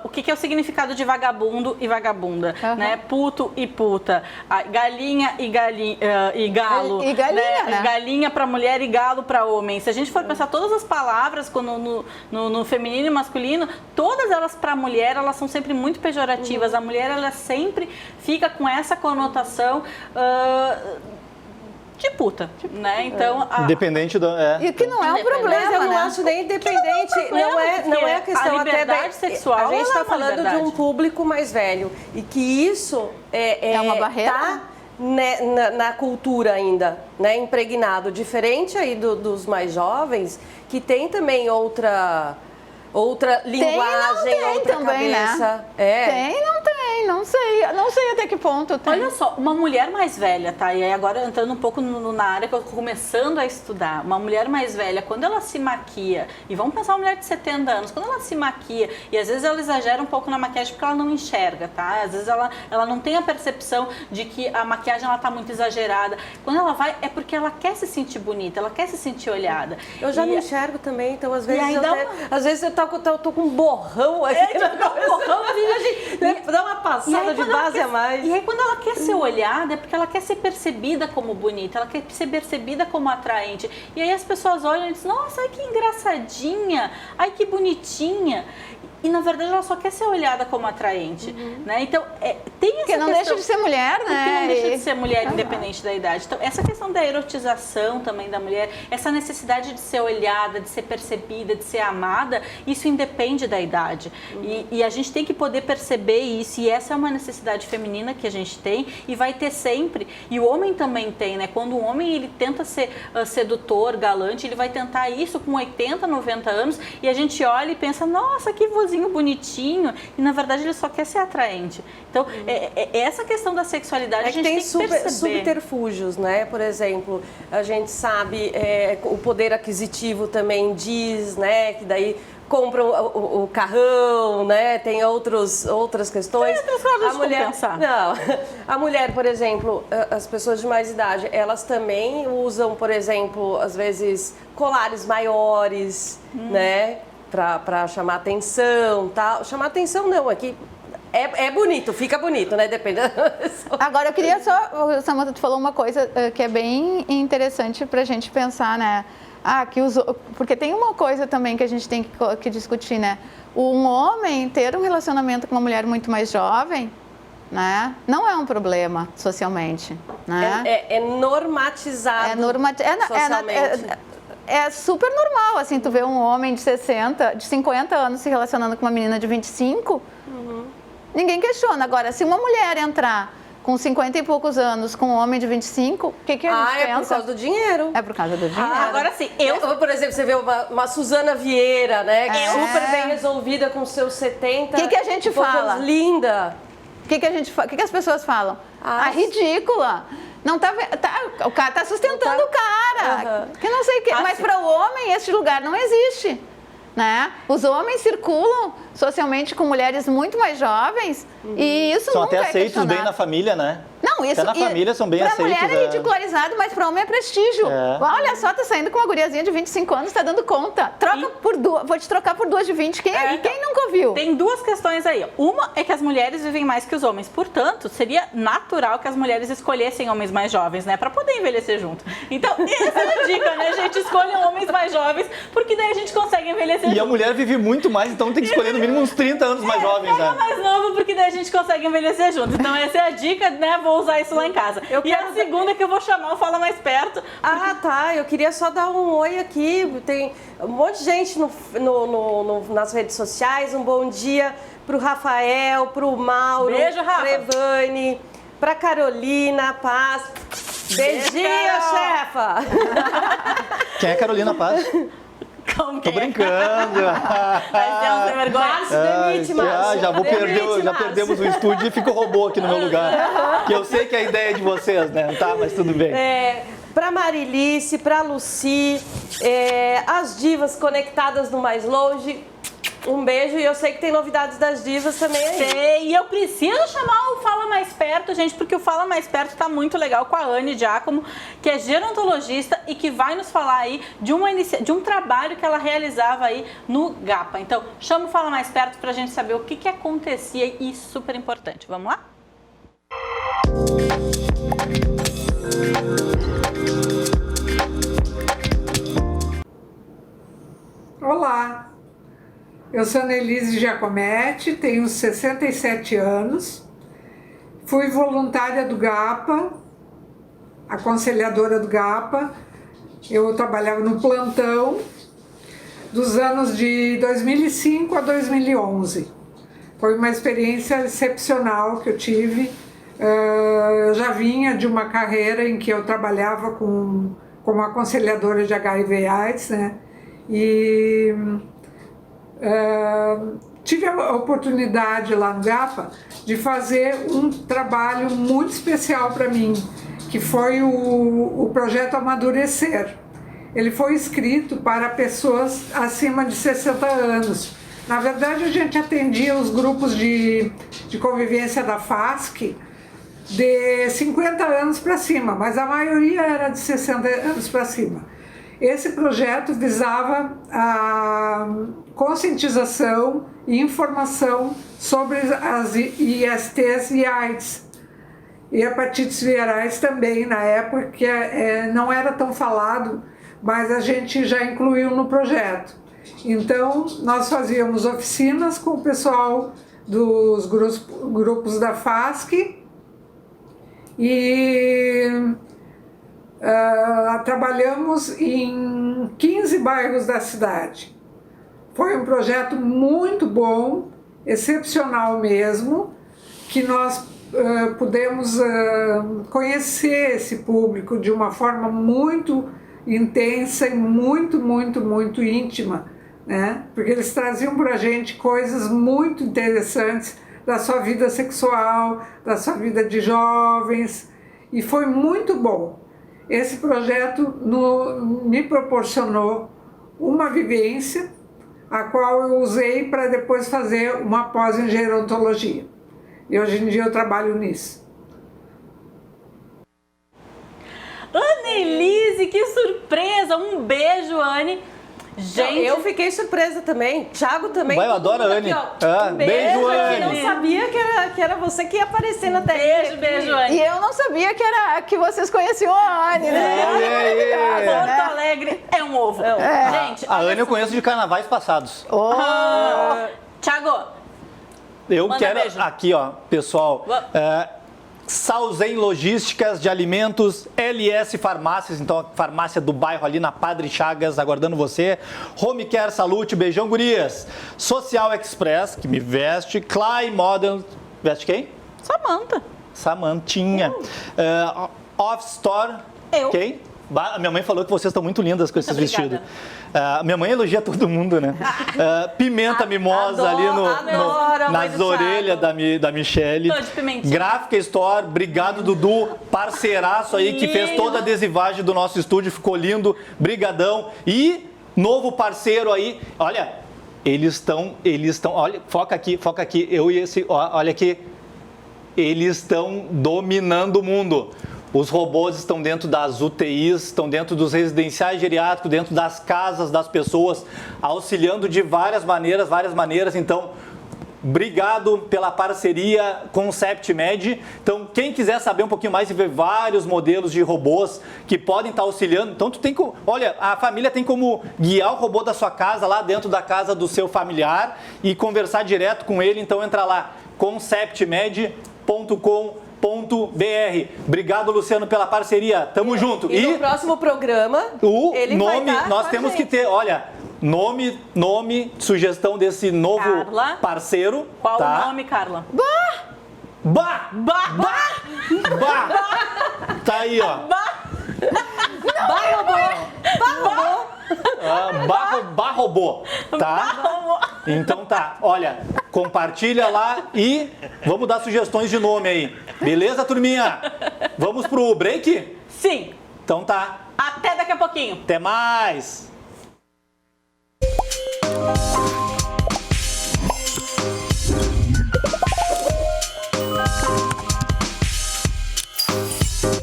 o que é o significado de vagabundo e vagabunda, né? Puto e puta, galinha e galo, E galinha, né? Galinha para mulher e galo para homem. Se a gente for pensar todas as palavras no feminino e masculino, todas elas para mulher, elas são sempre muito pejorativas. A mulher, ela sempre fica com essa conotação de puta, né? Então, independente do... E que não é um problema, Mas eu não né? acho nem independente, não é a questão a liberdade até sexual. A gente está é uma falando liberdade. de um público mais velho e que isso É uma barreira? tá na cultura ainda, né, impregnado, diferente aí dos mais jovens, que tem também outra linguagem, tem outra também, cabeça. Né? Tem, não tem, não sei até que ponto tem. Olha só, uma mulher mais velha, tá? E aí agora entrando um pouco na área que eu tô começando a estudar, uma mulher mais velha, quando ela se maquia, e vamos pensar uma mulher de 70 anos, quando ela se maquia, e às vezes ela exagera um pouco na maquiagem porque ela não enxerga, tá? Às vezes ela não tem a percepção de que a maquiagem ela tá muito exagerada. Quando ela vai, é porque ela quer se sentir bonita, ela quer se sentir olhada. Eu já não enxergo também, então às aí vezes eu tô com um borrão aqui. Dá uma passada de base a mais. E aí quando ela quer ser olhada, é porque ela quer ser percebida como bonita, ela quer ser percebida como atraente. E aí as pessoas olham e dizem, nossa, ai que engraçadinha, ai que bonitinha. E na verdade ela só quer ser olhada como atraente, né? Então, tem essa Porque não questão, deixa de ser mulher, né? Porque não deixa de ser mulher, independente da idade. Então, essa questão da erotização também da mulher, essa necessidade de ser olhada, de ser percebida, de ser amada, isso independe da idade. E a gente tem que poder perceber isso, e essa é uma necessidade feminina que a gente tem, e vai ter sempre. E o homem também tem, né? Quando o homem ele tenta ser sedutor, galante, ele vai tentar isso com 80, 90 anos, e a gente olha e pensa, nossa, que vozinho bonitinho, e na verdade ele só quer ser atraente. Então, essa questão da sexualidade a gente tem que perceber. Subterfúgios, né? Por exemplo, a gente sabe, o poder aquisitivo também diz, né? Que daí compram o carrão, né? Tem outras questões. Tem outras formas a de mulher, compensar. não, a mulher, por exemplo, as pessoas de mais idade, elas também usam, por exemplo, às vezes colares maiores, né? Para chamar atenção, tal. Chamar atenção não, aqui é bonito, fica bonito, né? Dependendo. Agora eu queria só, Samantha, tu falou uma coisa que é bem interessante pra gente pensar, né? Porque tem uma coisa também que a gente tem que discutir, né? Um homem ter um relacionamento com uma mulher muito mais jovem, né? Não é um problema socialmente, né? É normatizado socialmente. É super normal, assim, tu vê um homem de 50 anos se relacionando com uma menina de 25, ninguém questiona. Agora, se uma mulher entrar com 50 e poucos anos com um homem de 25, o que a gente pensa? É por causa do dinheiro. É por causa do dinheiro. Agora sim, Por exemplo, você vê uma Suzana Vieira, né? Que super bem resolvida com seus 70. O que a gente fala? Linda. O que as pessoas falam? Ridícula. Não o cara tá sustentando o cara. Que não sei o quê. Mas para o homem, esse lugar não existe. Né? Os homens circulam socialmente com mulheres muito mais jovens e isso são nunca até aceitos questionado. bem na família, né? Não, isso até na família são bem aceitos. Pra mulher é ridicularizado, mas pra homem é prestígio. Olha só, tá saindo com uma guriazinha de 25 anos, tá dando conta. Vou te trocar por duas de 20. Quem nunca ouviu? Tem duas questões aí. Uma é que as mulheres vivem mais que os homens. Portanto, seria natural que as mulheres escolhessem homens mais jovens, né? Pra poder envelhecer junto. Então, essa é a dica, né? A gente escolhe homens mais jovens, porque daí a gente consegue envelhecer junto. E a mulher vive muito mais, então tem que escolher no mínimo uns 30 anos mais jovens, né? mais novo, porque daí a gente consegue envelhecer junto. Então, essa é a dica, né? Vou vou usar isso lá em casa. E a segunda que eu vou chamar o Fala Mais Perto. Ah, tá. Eu queria só dar um oi aqui. Tem um monte de gente nas redes sociais. Um bom dia pro Rafael, pro Mauro, Beijo, Rafa. pra Evane, pra Carolina Paz. Beijinho, chefa! Quem é Carolina Paz? Como que Tô brincando. Vai ser um sem vergonha. Já perdemos o estúdio e fica o robô aqui no meu lugar. Que eu sei que é a ideia é de vocês, né? Tá, mas tudo bem. Pra Marilice, pra Lucy, as divas conectadas no Mais Longe, um beijo. E eu sei que tem novidades das divas também aí. Sei, e eu preciso chamar o Fala Mais Perto, gente, porque o Fala Mais Perto tá muito legal com a Anne Giacomo, que é gerontologista e que vai nos falar aí de um trabalho que ela realizava aí no GAPA. Então, chama o Fala Mais Perto pra gente saber o que acontecia e super importante. Vamos lá? Olá! Eu sou Nelise Giacometti, tenho 67 anos, fui voluntária do GAPA, aconselhadora do GAPA. Eu trabalhava no plantão dos anos de 2005 a 2011. Foi uma experiência excepcional que eu tive. Eu já vinha de uma carreira em que eu trabalhava como aconselhadora de HIV/AIDS, né? E tive a oportunidade lá no GAPA de fazer um trabalho muito especial para mim, que foi o projeto Amadurecer. Ele foi escrito para pessoas acima de 60 anos. Na verdade, a gente atendia os grupos de convivência da FASC de 50 anos para cima, mas a maioria era de 60 anos para cima. Esse projeto visava a conscientização e informação sobre as ISTs e AIDS. E hepatites virais também, na época, que não era tão falado, mas a gente já incluiu no projeto. Então, nós fazíamos oficinas com o pessoal dos grupos da FASC e trabalhamos em 15 bairros da cidade. Foi um projeto muito bom, excepcional mesmo, que nós pudemos conhecer esse público de uma forma muito intensa e muito íntima, né? Porque eles traziam para a gente coisas muito interessantes da sua vida sexual, da sua vida de jovens, e foi muito bom. Esse projeto me proporcionou uma vivência, a qual eu usei para depois fazer uma pós em gerontologia. E hoje em dia eu trabalho nisso. Annelise, que surpresa! Um beijo, Anne. Gente, eu fiquei surpresa também. Thiago também. Eu adoro a Anne. Um beijo, Anne. Eu não sabia que era você que ia aparecer na tela. Beijo, Anne. E eu não sabia que vocês conheciam a Anne, né? Porto Alegre é um ovo. Gente, a Anne eu conheço de carnavais passados. Thiago, eu manda quero beijo. aqui, ó, pessoal. Sauzen Logísticas de Alimentos, LS Farmácias, então a farmácia do bairro ali na Padre Chagas, aguardando você. Home Care Salute, beijão, gurias. Social Express, que me veste. Clay Modern, veste quem? Samantinha. Off Store, eu. quem? Minha mãe falou que vocês estão muito lindas com esses Obrigada. vestidos. Minha mãe elogia todo mundo, né? Pimenta Mimosa ali nas orelhas da Michele. Tô de pimentinha. Gráfica Store, obrigado, Dudu, parceiraço aí que fez toda a adesivagem do nosso estúdio, ficou lindo, brigadão. E novo parceiro aí, olha, eles estão, olha, foca aqui, eu e esse, olha aqui, eles estão dominando o mundo. Os robôs estão dentro das UTIs, estão dentro dos residenciais geriátricos, dentro das casas das pessoas, auxiliando de várias maneiras. Então, obrigado pela parceria com o CeptMed. Então, quem quiser saber um pouquinho mais e ver vários modelos de robôs que podem estar auxiliando, então olha, a família tem como guiar o robô da sua casa lá dentro da casa do seu familiar e conversar direto com ele. Então, entra lá, conceptmed.com.br. Obrigado, Luciano, pela parceria. Tamo junto. E no próximo programa, ele vai nome, estar nós com a temos gente. que ter, olha, nome, sugestão desse novo Carla. parceiro. Qual tá? o nome, Carla? Bah! Tá aí, ó. Barrobô, tá? Então tá, olha, compartilha lá e vamos dar sugestões de nome aí. Beleza, turminha? Vamos pro break? Sim. Então tá, Até daqui a pouquinho. até mais!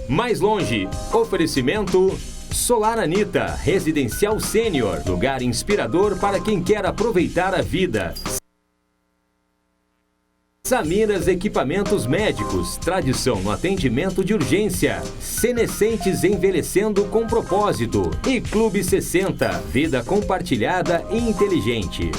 Mais longe, oferecimento Solar Anitta, residencial sênior, lugar inspirador para quem quer aproveitar a vida. Samiras Equipamentos Médicos, tradição no atendimento de urgência. Senescentes envelhecendo com propósito. E Clube 60, vida compartilhada e inteligente.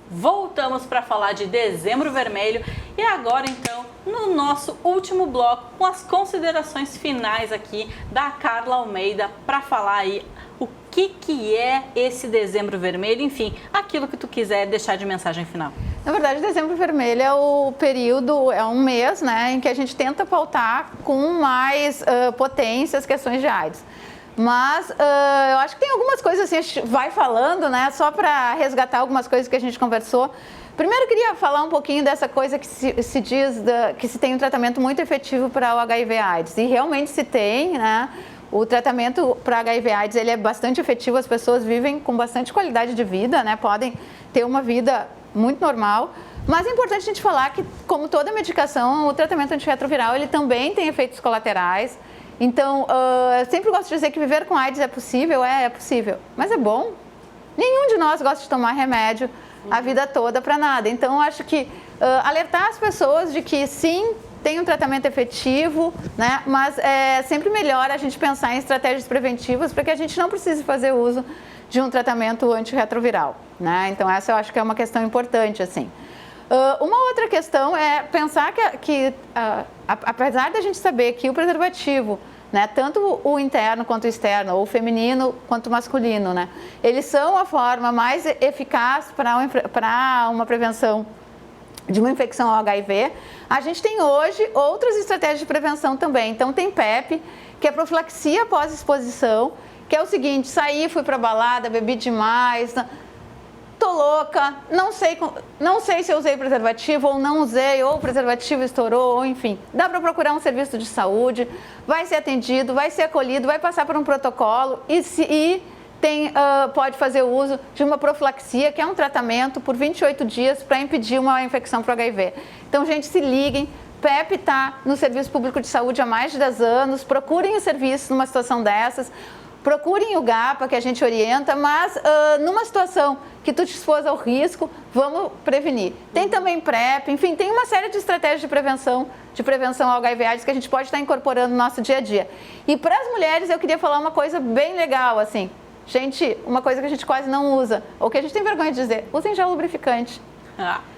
Voltamos para falar de Dezembro Vermelho e agora então no nosso último bloco com as considerações finais aqui da Carla Almeida para falar aí o que é esse Dezembro Vermelho, enfim, aquilo que tu quiser deixar de mensagem final. Na verdade, Dezembro Vermelho é o período, é um mês, né, em que a gente tenta pautar com mais potência as questões de AIDS. Mas eu acho que tem algumas coisas assim, a gente vai falando, né, só para resgatar algumas coisas que a gente conversou. Primeiro, eu queria falar um pouquinho dessa coisa que se diz que se tem um tratamento muito efetivo para o HIV/AIDS. E realmente se tem, né? O tratamento para HIV/AIDS ele é bastante efetivo, as pessoas vivem com bastante qualidade de vida, né? Podem ter uma vida muito normal. Mas é importante a gente falar que, como toda medicação, o tratamento antirretroviral ele também tem efeitos colaterais. Então, eu sempre gosto de dizer que viver com AIDS é possível, é possível, mas é bom. Nenhum de nós gosta de tomar remédio a vida toda para nada. Então, eu acho que alertar as pessoas de que sim, tem um tratamento efetivo, né? Mas é sempre melhor a gente pensar em estratégias preventivas para que a gente não precise fazer uso de um tratamento antirretroviral, né? Então, essa eu acho que é uma questão importante, assim. Uma outra questão é pensar que apesar da gente saber que o preservativo, né, tanto o interno quanto o externo, ou o feminino quanto o masculino, né, eles são a forma mais eficaz para uma prevenção de uma infecção ao HIV, a gente tem hoje outras estratégias de prevenção também. Então tem PrEP, que é profilaxia pós-exposição, que é o seguinte, saí, fui para balada, bebi demais, tô louca, não sei se eu usei preservativo ou não usei, ou o preservativo estourou, ou enfim. Dá para procurar um serviço de saúde, vai ser atendido, vai ser acolhido, vai passar por um protocolo e pode fazer o uso de uma profilaxia, que é um tratamento por 28 dias para impedir uma infecção para o HIV. Então, gente, se liguem. PrEP está no Serviço Público de Saúde há mais de 10 anos, procurem o serviço numa situação dessas. Procurem o GAPA, que a gente orienta, mas numa situação que tu te expôs ao risco, vamos prevenir. Tem também PrEP, enfim, tem uma série de estratégias de prevenção ao HIV/AIDS que a gente pode estar incorporando no nosso dia a dia. E para as mulheres, eu queria falar uma coisa bem legal, assim. Gente, uma coisa que a gente quase não usa, ou que a gente tem vergonha de dizer, usem gel lubrificante.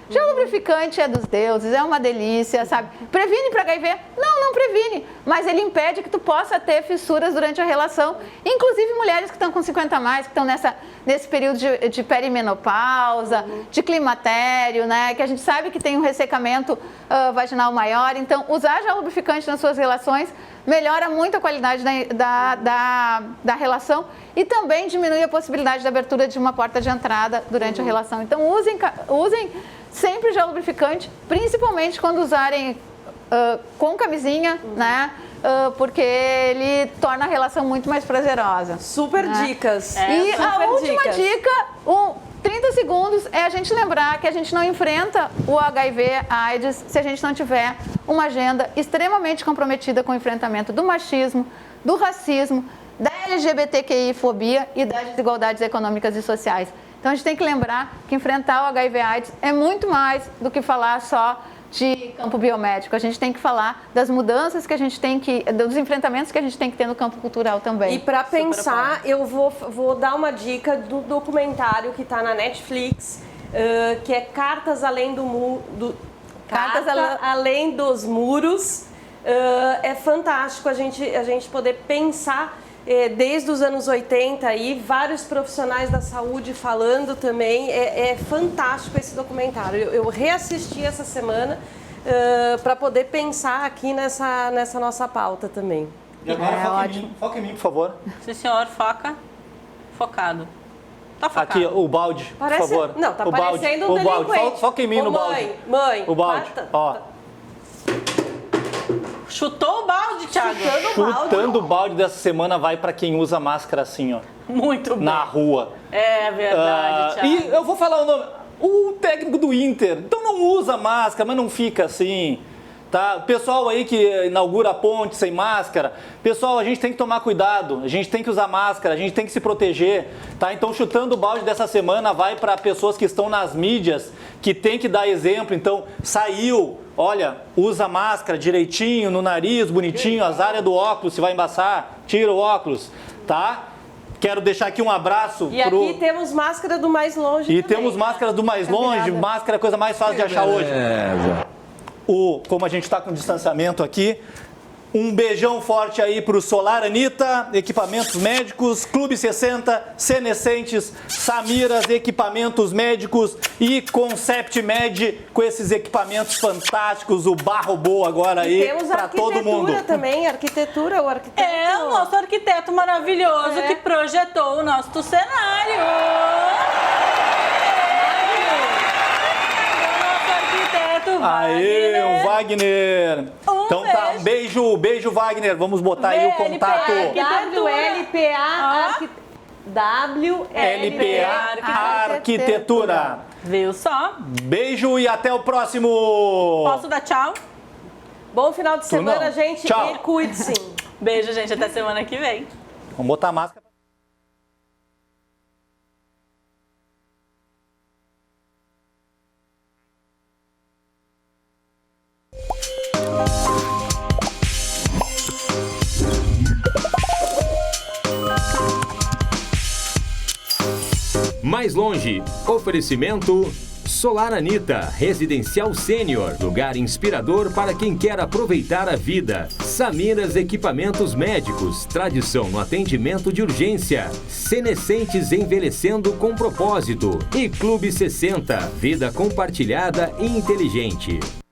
Gel lubrificante é dos deuses, é uma delícia, sabe? Previne para HIV? Não previne, mas ele impede que tu possa ter fissuras durante a relação, inclusive mulheres que estão com 50 a mais, que estão nesse período de perimenopausa, de climatério, né? Que a gente sabe que tem um ressecamento vaginal maior, então usar gel lubrificante nas suas relações melhora muito a qualidade da relação e também diminui a possibilidade de abertura de uma porta de entrada durante a relação. Então usem sempre gel lubrificante, principalmente quando usarem com camisinha, né? Porque ele torna a relação muito mais prazerosa. Super né? dicas. E super a última dicas. dica, 30 segundos, é a gente lembrar que a gente não enfrenta o HIV/AIDS se a gente não tiver uma agenda extremamente comprometida com o enfrentamento do machismo, do racismo, da LGBTQI-fobia e das desigualdades econômicas e sociais. Então a gente tem que lembrar que enfrentar o HIV/AIDS é muito mais do que falar só de campo biomédico, a gente tem que falar das mudanças que a gente tem que, dos enfrentamentos que a gente tem que ter no campo cultural também. E para pensar, eu vou dar uma dica do documentário que está na Netflix, que é Cartas Além Além dos Muros. É fantástico a gente poder pensar desde os anos 80 aí, vários profissionais da saúde falando também. É fantástico esse documentário. Eu reassisti essa semana para poder pensar aqui nessa nossa pauta também. E agora foca em mim, por favor. Sim, senhor, foca. Focado. Tá focado. Aqui, o balde, por favor. Não, tá o parecendo balde. um delinquente. Foca em mim no balde. Mãe, o balde, ó. Chutou o balde, Thiago. Chutando o balde dessa semana vai para quem usa máscara assim, ó. Muito bem. Na rua. É verdade, Thiago. E eu vou falar o nome. O técnico do Inter. Então não usa máscara, mas não fica assim. Tá? O pessoal aí que inaugura a ponte sem máscara, pessoal, a gente tem que tomar cuidado, a gente tem que usar máscara, a gente tem que se proteger, tá? Então, chutando o balde dessa semana vai para pessoas que estão nas mídias, que tem que dar exemplo. Então, saiu, olha, usa máscara direitinho, no nariz, bonitinho, as áreas do óculos, se vai embaçar, tira o óculos, tá? Quero deixar aqui um abraço E aqui temos máscara do Mais Longe E também, temos máscaras do Mais Longe, máscara é a coisa mais fácil de achar hoje. Como a gente está com distanciamento aqui, um beijão forte aí para o Solar Anitta, Equipamentos Médicos, Clube 60, Senescentes, Samiras, Equipamentos Médicos e Concept Med, com esses equipamentos fantásticos, o Barrobô agora aí para todo mundo. Temos também, arquitetura, o arquiteto. É o nosso arquiteto maravilhoso que projetou o nosso cenário. Aê, o Wagner. Então tá, um beijo Wagner. Vamos botar aí o contato. WLPA Arquitetura. Viu só? Beijo e até o próximo. Posso dar tchau? Bom final de semana, gente. Tchau. E cuide-se. Beijo, gente. Até semana que vem. Vamos botar a máscara. Mais longe, oferecimento Solar Anitta, Residencial Sênior, lugar inspirador para quem quer aproveitar a vida. Samiras Equipamentos Médicos, tradição no atendimento de urgência. Senescentes envelhecendo com propósito. E Clube 60, vida compartilhada e inteligente.